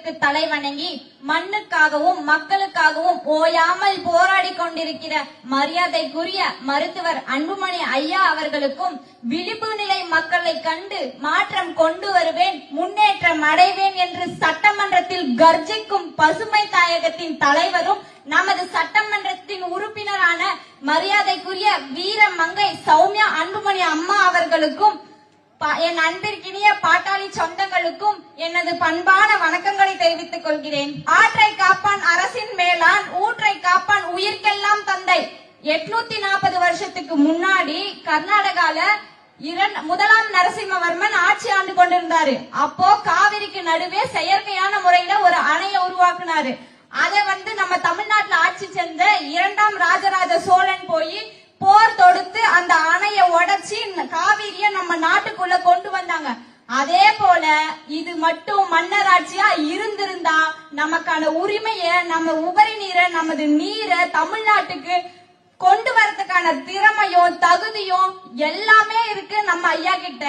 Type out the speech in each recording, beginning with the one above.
தெய்வத்திற்கு தலை வணங்கி மண்ணுக்காகவும் மக்களுக்காகவும் ஓயாமல் போராடி கொண்டிருக்கிற மரியாதைக்குரிய மருத்துவர் அன்புமணி ஐயா அவர்களுக்கும் விளிம்பு நிலை மக்களை கண்டு மாற்றம் கொண்டு வருவேன், முன்னேற்றம் அடைவேன் என்று சட்டமன்றத்தில் கர்ஜிக்கும் பசுமை தாயகத்தின் தலைவரும் நமது சட்டமன்றத்தின் உறுப்பினரான மரியாதைக்குரிய வீர மங்கை சௌமியா அன்புமணி அம்மா அவர்களுக்கும் என் அன்பிற்கினிய பாட்டாளி சொந்தங்களுக்கும் எனது பண்பான வணக்கங்களை தெரிவித்துக் கொள்கிறேன். ஆற்றை காப்பான் அரசின் மேலான், ஊற்றை காப்பான் உயிர்க்கெல்லாம் தந்தை. 840 வருஷத்துக்கு முன்னாடி கர்நாடகால முதலாம் நரசிம்மவர்மன் ஆட்சி ஆண்டு கொண்டிருந்தாரு. அப்போ காவிரிக்கு நடுவே செயற்கையான முறையில ஒரு அணையை உருவாக்குனாரு. அதை நம்ம தமிழ்நாட்டுல ஆட்சி செஞ்ச 2ஆம் ராஜராஜ சோழன் போய் போர் தொடுத்து அந்த அணையை உடைச்சி காவிரிய நம்ம நாட்டுக்குள்ள கொண்டு வந்தாங்க. அதே போல இது மட்டும் மன்னராட்சியா இருந்திருந்தா நமக்கான உரிமைய, நம்ம உபரி நீரை, நமது நீரை தமிழ்நாட்டுக்கு கொண்டு வரதுக்கான திறமையும் தகுதியும் எல்லாமே இருக்கு நம்ம ஐயா கிட்ட.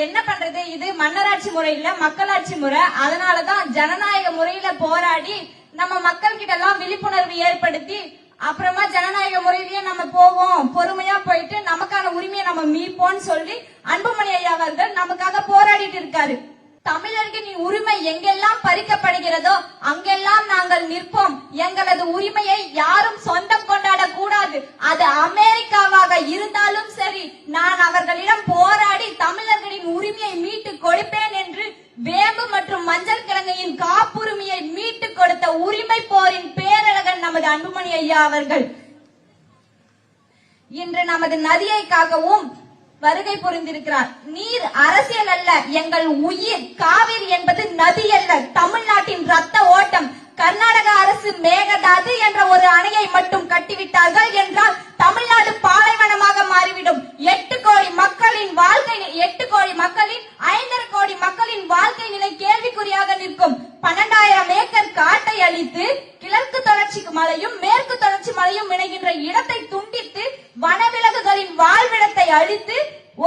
என்ன பண்றது, இது மன்னராட்சி முறை இல்ல, மக்களாட்சி முறை. அதனாலதான் ஜனநாயக முறையில போராடி நம்ம மக்கள் கிட்ட எல்லாம் விழிப்புணர்வு ஏற்படுத்தி அப்புறமா ஜனநாயக முறையிலேயே நம்ம போவோம், பொறுமையா போயிட்டு நமக்கான உரிமையை நம்ம மீட்போம்னு சொல்லி அன்புமணி ஐயா அவர்கள் நமக்காக போராடிட்டு இருக்காரு. தமிழர்களின் உரிமை எங்கெல்லாம் பறிக்கப்படுகிறதோ அங்கெல்லாம் நாங்கள் நிற்போம். எங்களது உரிமையை யாரும் சொந்தம் கொண்டாட கூடாது. அது அமெரிக்காவாக இருந்தாலும் சரி, நான் அவர்களிடம் போராடி தமிழர்களின் உரிமையை மீட்டு கொடுப்பேன் என்று வேம்பு மற்றும் மஞ்சள் கிழங்கையின் காப்புரிமையை மீட்டு கொடுத்த உரிமை போரின் பேரழகன் நமது அன்புமணி ஐயா அவர்கள் இன்று நமது நதியைக்காகவும் வருகை புரிந்திருக்கிறார். நீர் அரசியல் அல்ல, எங்கள் உயிர். காவிரி என்பது நதி அல்ல, தமிழ்நாட்டின் ரத்த ஓட்டம். கர்நாடக அரசு மேகதாது என்ற ஒரு அணையை மட்டும் கட்டிவிட்டார்கள் என்றால் தமிழ்நாடு பாலைவனமாக மாறிவிடும். 8 கோடி மக்களின் வாழ்க்கை, 8 கோடி மக்களின் 5.5 கோடி மக்களின் வாழ்க்கை நிலை கேள்விக்குறியாக நிற்கும். 12,000 ஏக்கர் காட்டை அழித்து கிழக்கு தொடர்ச்சி மலையும் மேற்கு தொடர்ச்சி மலையும் இணைகின்ற இடத்தை துண்டித்து வனவிலங்குகளின் வாழ்விடத்தை அழித்து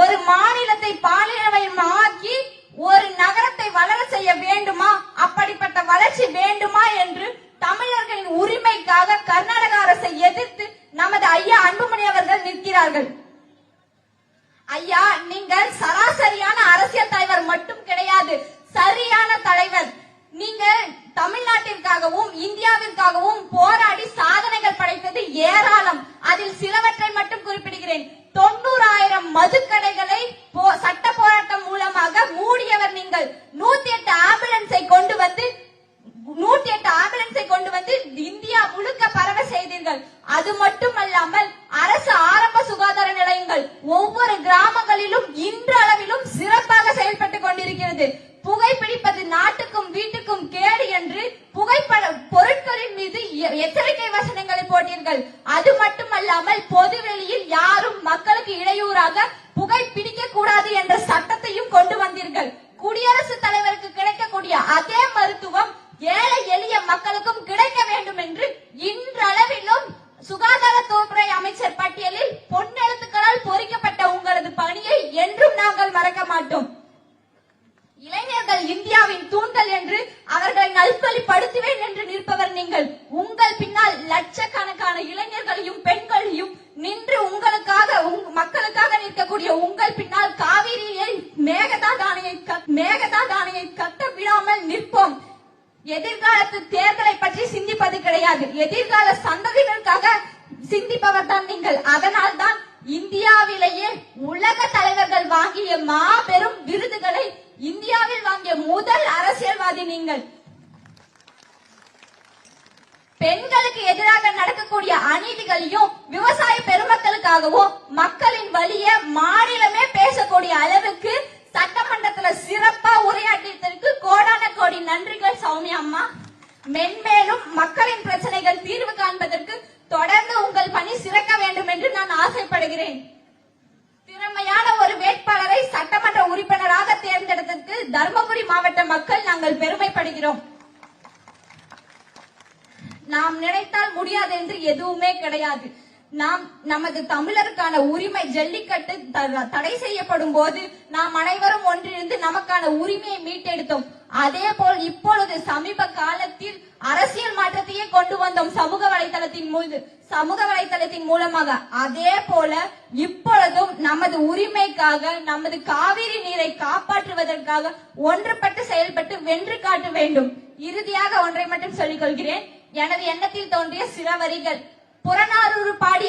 ஒரு மாநிலத்தை பாலைவனமாக்கி ஒரு நகரத்தை வளர செய்ய வேண்டுமா? அப்படிப்பட்ட வளர்ச்சி வேண்டுமா என்று தமிழர்களின் உரிமைக்காக கர்நாடக அரசை எதிர்த்து நமது ஐயா அன்புமணி அவர்கள் நிற்கிறார்கள். ஐயா, நீங்கள் சராசரியான அரசியல் தலைவர் மட்டும் கிடையாது, சரியான தலைவர். நீங்க தமிழ்நாட்டிற்காகவும் இந்தியாவிற்காகவும் போராடி சாதனைகள் படைத்தது ஏராளம். அதில் சிலவற்றை மட்டும் குறிப்பிடுகிறேன். 90,000 மதுக்கடைகளை சட்ட போராட்டம் மூலமாக மூடியவர் நீங்கள். 108 ஆம்புலன்ஸை கொண்டு வந்து இந்தியா முழுக்க பரவ செய்தீர்கள். அது மட்டுமல்லாமல் அரசு ஆரம்ப சுகாதார நிலையங்கள் ஒவ்வொரு கிராமங்களிலும் இன்றளவிலும் சிறப்பாக செயல்பட்டுக் கொண்டிருக்கிறது. புகைப்பிடிப்பது நாட்டுக்கும் வீட்டுக்கும் கேடு என்று புகைப்பட பொருட்களின் மீது எச்சரிக்கை வசனங்களை போட்டீர்கள். அது மட்டுமல்லாமல் பொதுவெளியில் யாரும் மக்களுக்கு இடையூறாக புகைப்பிடிக்க கூடாது என்ற சட்டத்தையும் கொண்டு வந்தீர்கள். குடியரசுத் தலைவருக்கு கிடைக்கக்கூடிய அதே மருத்துவம் ஏழை எளிய மக்களுக்கும் கிடைக்க வேண்டும் என்று இன்றளவிலும் சுகாதாரத்துறை அமைச்சர் பட்டியலில் பொன்னெழுத்துக்களால் பொறிக்கப்பட்ட உங்களது பணியை என்றும் நாங்கள் மறக்க மாட்டோம். இளைஞர்கள் இந்தியாவின் தூண்கள் என்று அவர்களை நல்வழிப்படுத்துவேன் என்று நிற்பவர் நீங்கள். உங்கள் பின்னால் லட்சக்கணக்கான இளைஞர்களையும் பெண்களையும் நின்று உங்களுக்காக மக்களுக்காக நிற்கக்கூடிய உங்கள் பின்னால் காவிரியை மேகதாதானையை கட்ட விடாமல் நிற்போம். எதிர்காலத்து தேர்தலை பற்றி சிந்திப்பது கிடையாது, எதிர்கால சந்ததிகளுக்காக சிந்திப்பவர் தான் நீங்கள். அதனால் தான் இந்தியாவிலேயே உலக தலைவர்கள் வாங்கிய மாபெரும் விருதுகளை இந்தியாவில் வாங்கிய முதல் அரசியல்வாதி நீங்கள். பெண்களுக்கு எதிராக நடக்கக்கூடிய அநீதிகளையும் விவசாய பெருமக்களுக்காகவும் மக்களின் வழிய மாநிலமே பேசக்கூடிய அளவுக்கு சட்டமன்றத்துல சிறப்பா உரையாற்றியதற்கு கோடான கோடி நன்றிகள் சௌமியா அம்மா. மென்மேலும் மக்களின் பிரச்சனைகள் தீர்வு காண்பதற்கு தொடர்ந்து உங்கள் பணி சிறக்க வேண்டும் என்று நான் ஆசைப்படுகிறேன். திறமையான ஒரு வேட்பாளரை சட்டமன்ற உறுப்பினராக தேர்ந்தெடுத்ததற்கு தர்மபுரி மாவட்ட மக்கள் நாங்கள் பெருமைப்படுகிறோம். நாம் நினைத்தால் முடியாது என்று எதுவுமே கிடையாது. நாம் நமது தமிழருக்கான உரிமை ஜல்லிக்கட்டு தடை செய்யப்படும் போது நாம் அனைவரும் ஒன்றிணைந்து நமக்கான உரிமையை மீட்டெடுத்தோம். அதே போல் இப்பொழுது வந்தோம் சமூக வலைத்தளத்தின் மூலமாக. அதே போல இப்பொழுதும் நமது உரிமைக்காக, நமது காவிரி நீரை காப்பாற்றுவதற்காக ஒன்றுபட்டு செயல்பட்டு வென்று காட்ட வேண்டும். இறுதியாக ஒன்றை மட்டும் சொல்லிக் கொள்கிறேன். எனது எண்ணத்தில் தோன்றிய சில வரிகள். புறநானூறு பாடிய